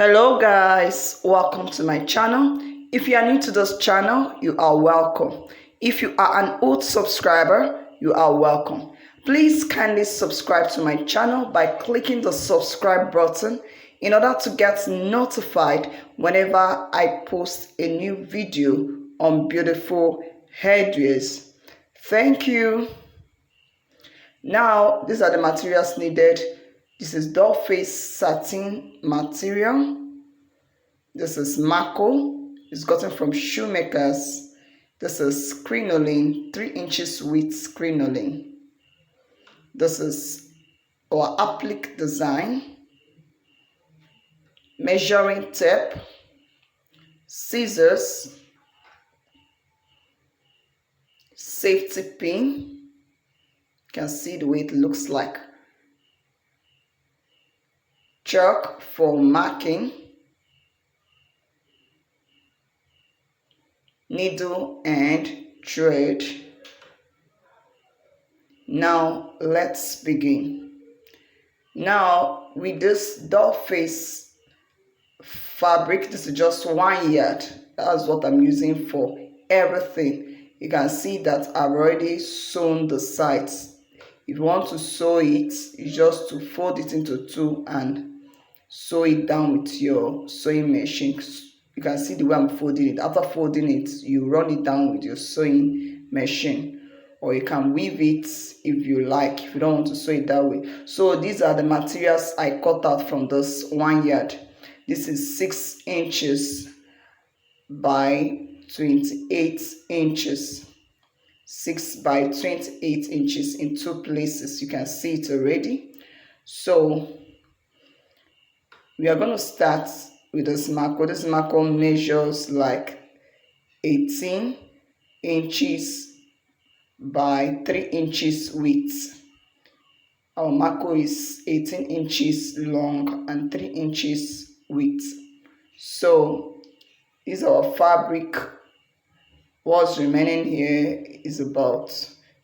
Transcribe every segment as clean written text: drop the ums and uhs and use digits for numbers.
Hello guys, welcome to my channel. If you are new to this channel, you are welcome. If you are an old subscriber, you are welcome. Please kindly subscribe to my channel by clicking the subscribe button in order to get notified whenever I post a new video on beautiful headwears. Thank you. Now, these are the materials needed. This is doll face satin material. This is Mako. It's gotten from shoemakers. This is Crinoline, 3 inches width Crinoline. This is our applique design. Measuring tape, scissors, safety pin. You can see the way it looks like. Chalk for marking. Needle and thread. Now let's begin. Now with this doll face fabric, this is just 1 yard. That's what I'm using for everything. You can see that I've already sewn the sides. If you want to sew it, you just to fold it into two and sew it down with your sewing machine. You can see the way I'm folding it. After folding it, you run it down with your sewing machine, or you can weave it if you like, if you don't want to sew it that way. So these are the materials I cut out from this 1 yard. This is 6 inches by 28 inches. 6 by 28 inches in 2 places. You can see it already. So we are going to start with this Mako. This Mako measures like 18 inches by 3 inches width. Our Mako is 18 inches long and 3 inches width. So this is our fabric. What's remaining here is about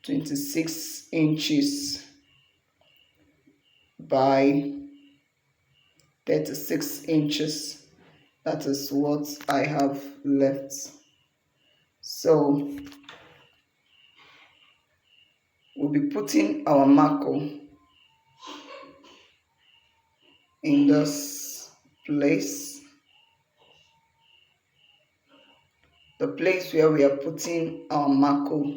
26 inches by 36 inches. That is what I have left. So we'll be putting our Mako in this place. The place where we are putting our Mako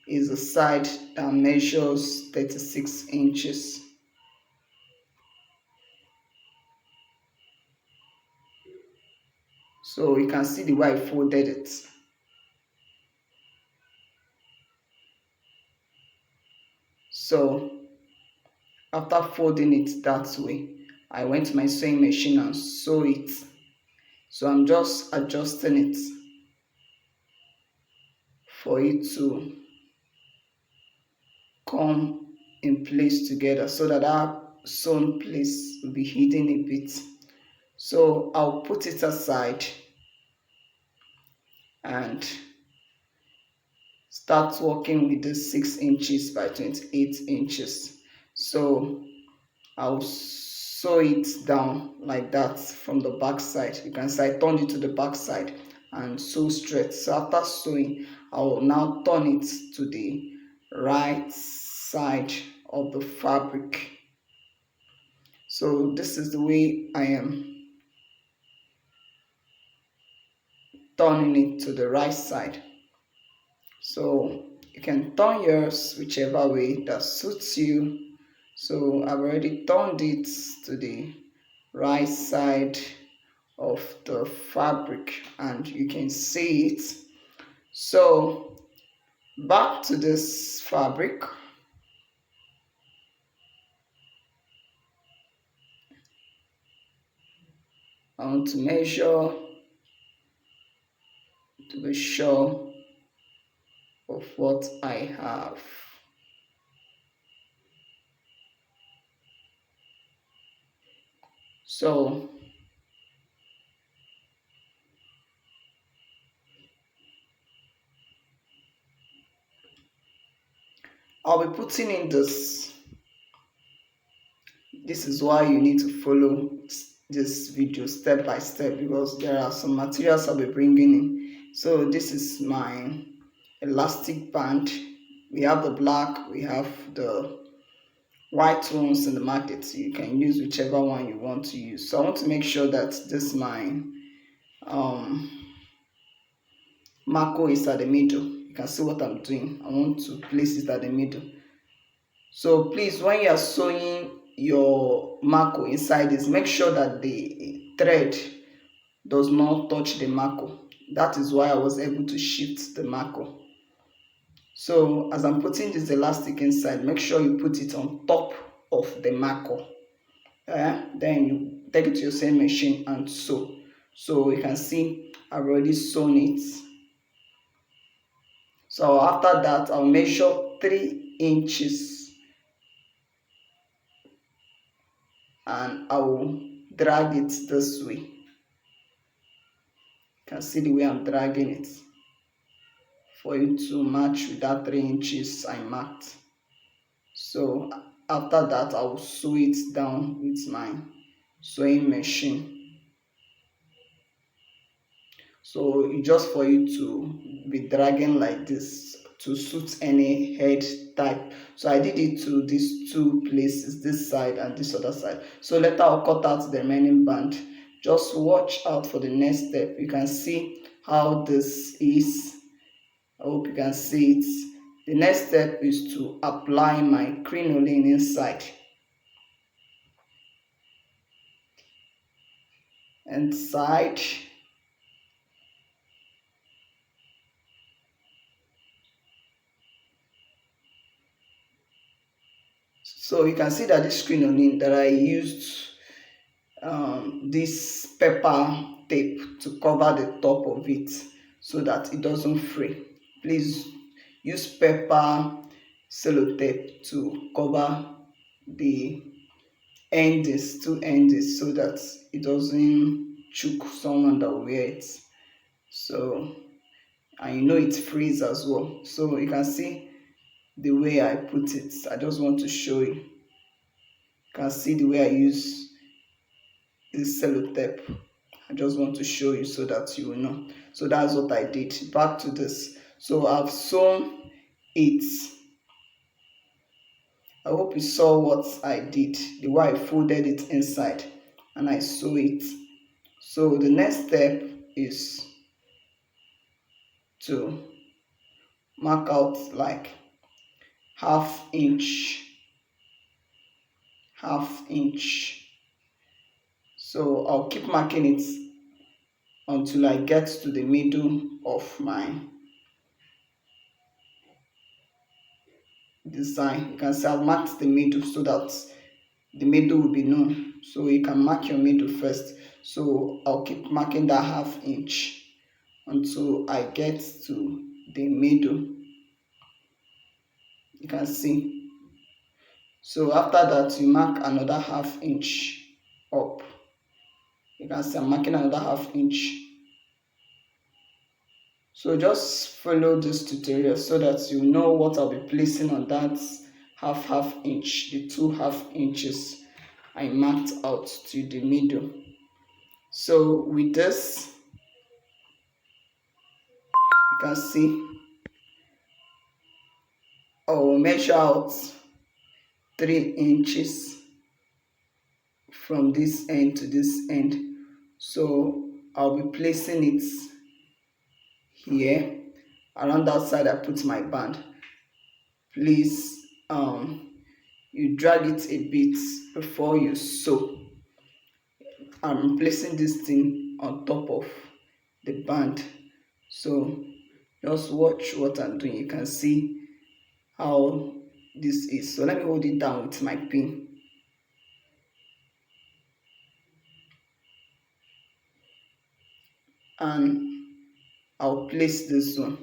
is the side that measures 36 inches. So you can see the way I folded it. So after folding it that way, I went to my sewing machine and sew it. So I'm just adjusting it for it to come in place together so that our sewn place will be hidden a bit. So I'll put it aside and start working with the 6 inches by 28 inches. So I'll sew it down like that from the back side. You can see I turned it to the back side and sew straight. So after sewing, I will now turn it to the right side of the fabric. So this is the way I am turning it to the right side. So you can turn yours whichever way that suits you. So I've already turned it to the right side of the fabric and you can see it. So back to this fabric. I want to measure to be sure of what I have. So I'll be putting in this. This is why you need to follow this video step by step because there are some materials I'll be bringing in. So this is my elastic band. We have the black, we have the white ones in the market. You can use whichever one you want to use. So I want to make sure that this my um marco is at the middle. You can see what I'm doing. I want to place it at the middle. So please, when you are sewing your marco inside this, make sure that the thread does not touch the marco. That is why I was able to shift the marco. So as I'm putting this elastic inside, make sure you put it on top of the marco. Then you take it to your sewing machine and sew. So you can see I've already sewn it. So after that, I'll measure 3 inches and I will drag it this way. You can see the way I'm dragging it for you to match with that 3 inches I marked. So after that, I will sew it down with my sewing machine. So just for you to be dragging like this to suit any head type. So I did it to these two places, this side and this other side. So later I'll cut out the remaining band. Just watch out for the next step. You can see how this is. I hope you can see it. The next step is to apply my crinoline inside. Inside. So you can see that this crinoline that I used this pepper tape to cover the top of it so that it doesn't fray. Please use pepper sellotape to cover the endings, two endings, so that it doesn't choke someone that will wear it. So, and you know it frees as well. So you can see the way I put it. I just want to show you. You can see the way I use this sellotape. I just want to show you so that you will know. So that's what I did. Back to this. So I've sewn it. I hope you saw what I did, the way I folded it inside and I sew it. So the next step is to mark out like half inch. So I'll keep marking it until I get to the middle of my design. You can see I've marked the middle so that the middle will be known. So you can mark your middle first. So I'll keep marking that half inch until I get to the middle. You can see. So after that, you mark another half inch up. You can see I'm marking another half inch. So just follow this tutorial so that you know what I'll be placing on that half inch, the 2 half inches I marked out to the middle. So with this, you can see I'll measure out 3 inches from this end to this end. So I'll be placing it here. Around that side I put my band. Please you drag it a bit before you sew. I'm placing this thing on top of the band. So just watch what I'm doing. You can see how this is. So let me hold it down with my pin. And I'll place this one.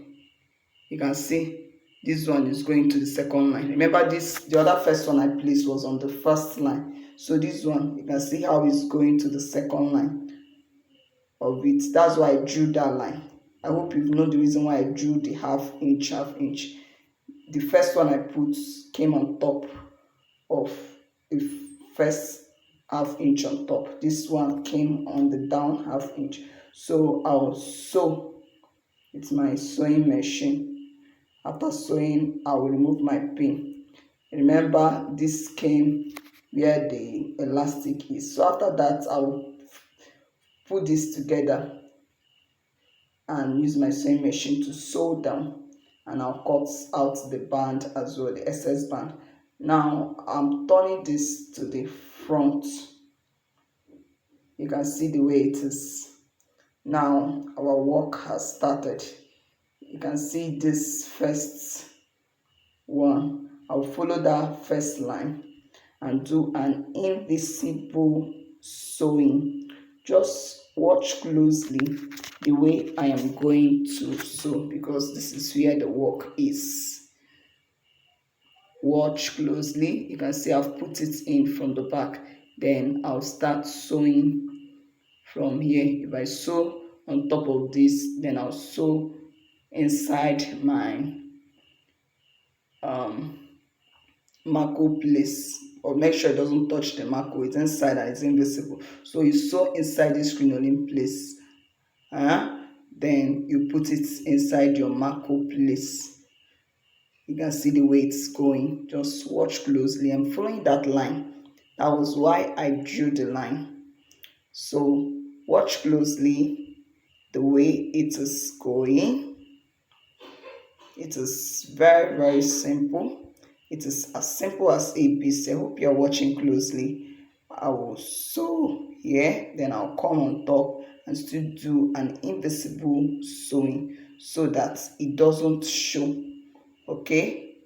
You can see this one is going to the second line. Remember the other first one I placed was on the first line. So this one, you can see how it's going to the second line of it. That's why I drew that line. I hope you know the reason why I drew the half inch. The first one I put came on top of the first half inch on top. This one came on the down half inch. So I'll sew with my sewing machine. After sewing, I will remove my pin. Remember, this came where the elastic is. So after that, I'll put this together and use my sewing machine to sew down, and I'll cut out the band as well, the excess band. Now I'm turning this to the front. You can see the way it is. Now our work has started. You can see this first one. I'll follow that first line and do an invisible sewing. Just watch closely the way I am going to sew, because this is where the work is. Watch closely. You can see I've put it in from the back. Then I'll start sewing from here. If I sew on top of this, then I'll sew inside my marco place, or make sure it doesn't touch the marco. It's inside and it's invisible. So you sew inside this crinoline place, then you put it inside your marco place. You can see the way it's going. Just watch closely. I'm following that line. That was why I drew the line. So watch closely the way it is going. It is very, very simple. It is as simple as ABC. I hope you're watching closely. I will sew here, then I'll come on top and still do an invisible sewing so that it doesn't show. Okay?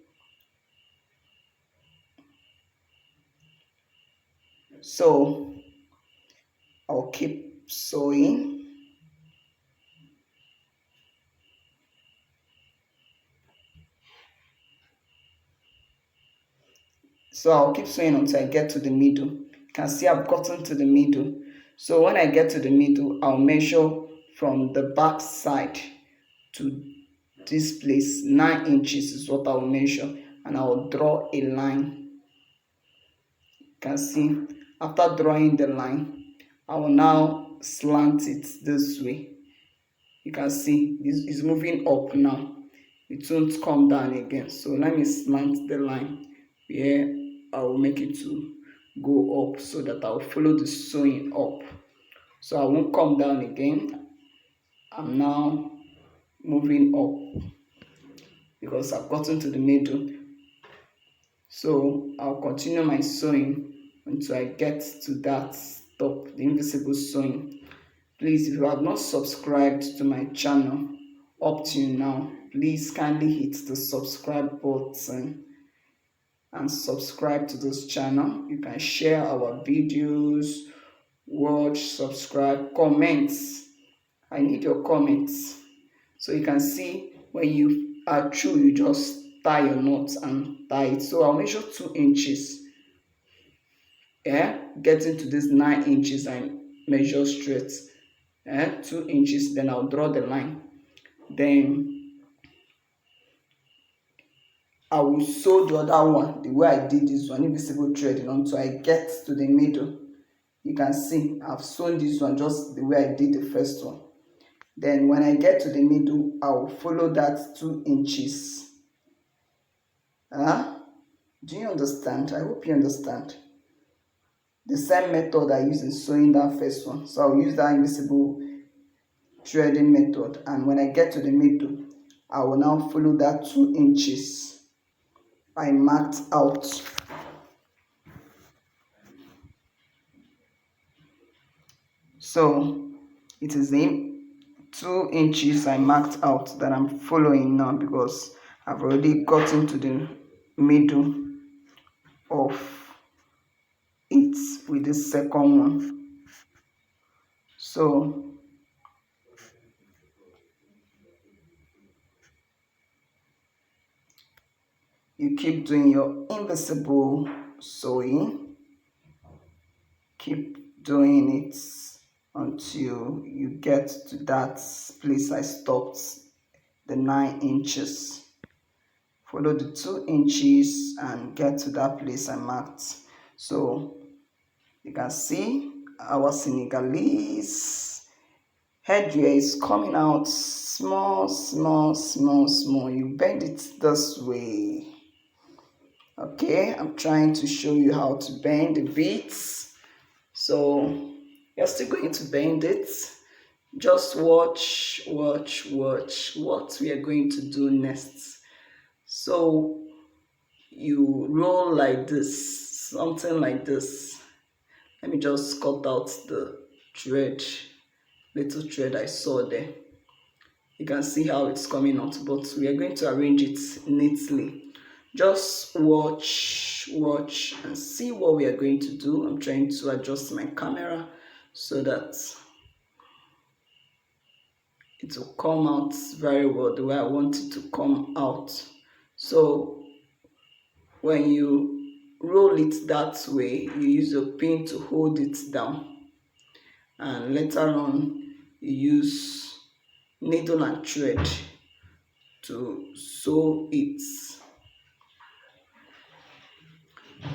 So I'll keep sewing. So I'll keep sewing until I get to the middle. You can see I've gotten to the middle. So when I get to the middle, I'll measure from the back side to this place. 9 inches is what I'll measure, and I'll draw a line. You can see after drawing the line, I will now slant it this way. You can see this is moving up now. It won't come down again. So let me slant the line where I will make it to go up, so that I'll follow the sewing up. So I won't come down again. I'm now moving up because I've gotten to the middle. So I'll continue my sewing until I get to that top, the invisible sewing. Please, if you have not subscribed to my channel up till now, please kindly hit the subscribe button and subscribe to this channel. You can share our videos, watch, subscribe, comments. I need your comments. So you can see when you are through, you just tie your knots and tie it. So I'll measure 2 inches. Getting to this 9 inches, I measure straight. 2 inches, then I'll draw the line. Then I will sew the other one the way I did this one, invisible threading, until I get to the middle. You can see I've sewn this one just the way I did the first one. Then when I get to the middle, I will follow that 2 inches. Do you understand? I hope you understand. The same method I used in sewing that first one. So I'll use that invisible threading method, and when I get to the middle, I will now follow that 2 inches I marked out. So it is the 2 inches I marked out that I'm following now, because I've already gotten to the middle of it with the second one. So you keep doing your invisible sewing, keep doing it until you get to that place I stopped, the 9 inches. Follow the 2 inches and get to that place I marked. So You can see our Senegalese headwear is coming out small, small, small, small. You bend it this way. Okay, I'm trying to show you how to bend the beads. So you're still going to bend it. Just watch what we are going to do next. So you roll like this, something like this. Let me just cut out the thread, little thread I saw there. You can see how it's coming out, but we are going to arrange it neatly. Just watch and see what we are going to do. I'm trying to adjust my camera so that it will come out very well the way I want it to come out. So when you roll it that way, you use a pin to hold it down, and later on you use needle and thread to sew it,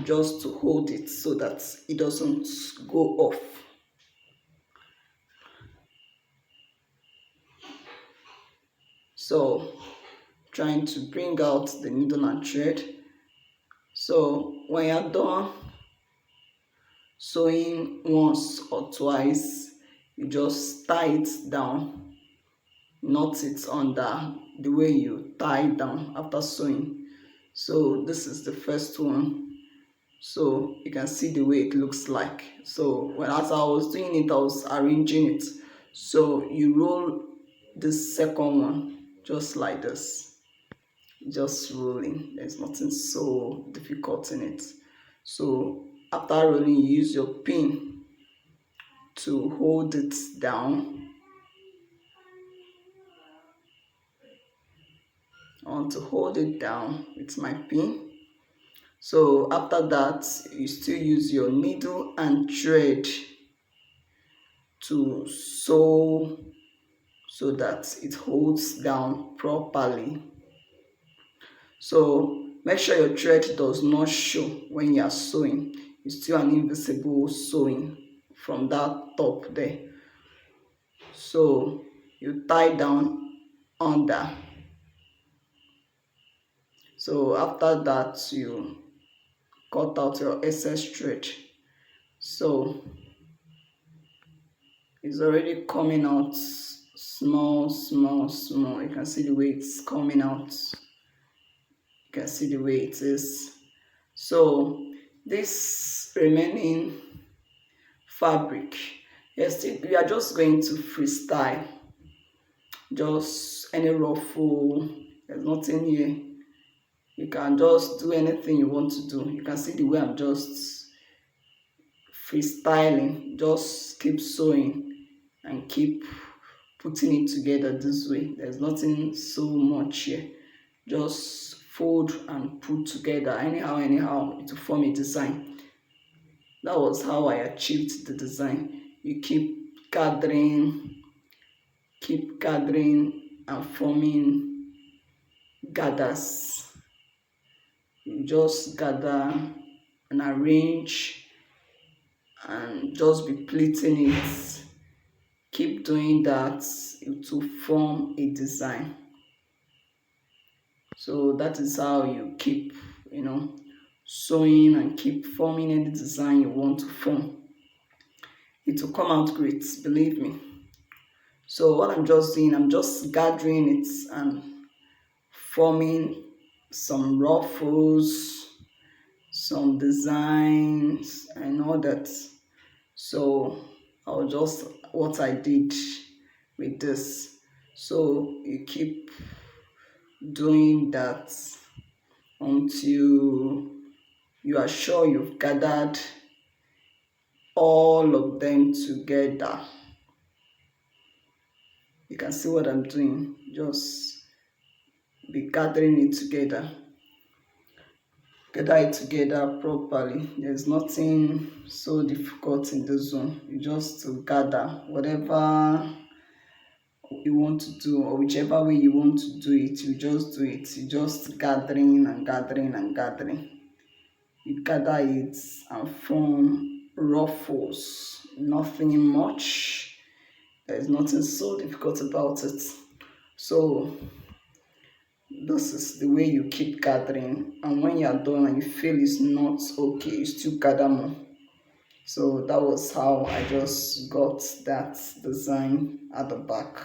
just to hold it so that it doesn't go off. So trying to bring out the needle and thread. So when you're done sewing once or twice, you just tie it down, knot it under the way you tie down after sewing. So this is the first one. So you can see the way it looks like. So as I was doing it, I was arranging it. So you roll this second one just like this, just rolling. There's nothing so difficult in it. So after rolling, you use your pin to hold it down. I want to hold it down with my pin. So after that, you still use your needle and thread to sew so that it holds down properly. So make sure your thread does not show when you are sewing. It's still an invisible sewing from that top there. So you tie down under. So after that, you cut out your excess thread. So it's already coming out small, small, small. You can see the way it's coming out. You can see the way it is. So this remaining fabric, yes, we are just going to freestyle. Just any ruffle, there's nothing here. You can just do anything you want to do. You can see the way I'm just freestyling. Just keep sewing and keep putting it together this way. There's nothing so much here. Just fold and put together anyhow it will form a design. That was how I achieved the design. You keep gathering and forming gathers. You just gather and arrange and just be pleating it. Keep doing that, it will form a design. So that is how you keep, sewing and keep forming any design you want to form. It will come out great, believe me. So what I'm just doing, I'm just gathering it and forming some ruffles, some designs and all that. So I'll just what I did with this. So you keep doing that until you are sure you've gathered all of them together. You can see what I'm doing. Just be gathering it together. Gather it together properly. There's nothing so difficult in this one. You just to gather whatever you want to do, or whichever way you want to do it, you just do it. You just gathering and gathering and gathering. You gather it and form ruffles, nothing much. There's nothing so difficult about it. So this is the way you keep gathering, and when you're done and you feel it's not okay, you still gather more. So that was how I just got that design at the back.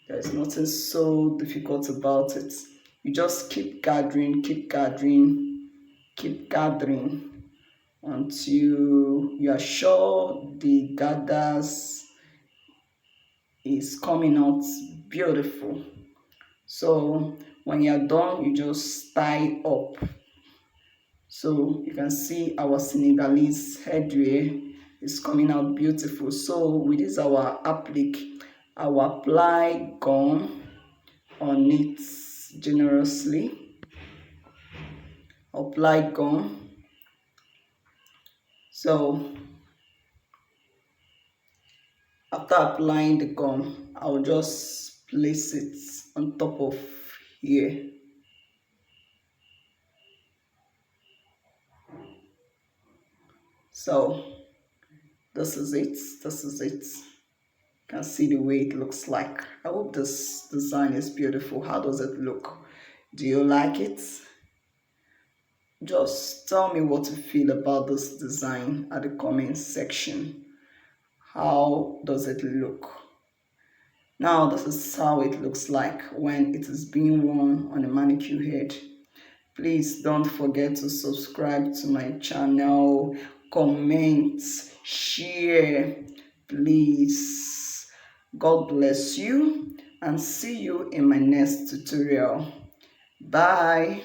There's nothing so difficult about it. You just keep gathering, keep gathering, keep gathering until you are sure the gathers is coming out beautiful. So when you're done, you just tie up. So you can see our Senegalese headwear is coming out beautiful. So with this our applique, I will apply gum on it generously. Apply gum. So after applying the gum, I'll just place it on top of here. So this is it. This is it. You can see the way it looks like. I hope this design is beautiful. How does it look? Do you like it? Just tell me what you feel about this design at the comment section. How does it look? Now this is how it looks like when it is being worn on a manicure head. Please don't forget to subscribe to my channel, comment, share, please. God bless you and see you in my next tutorial. Bye.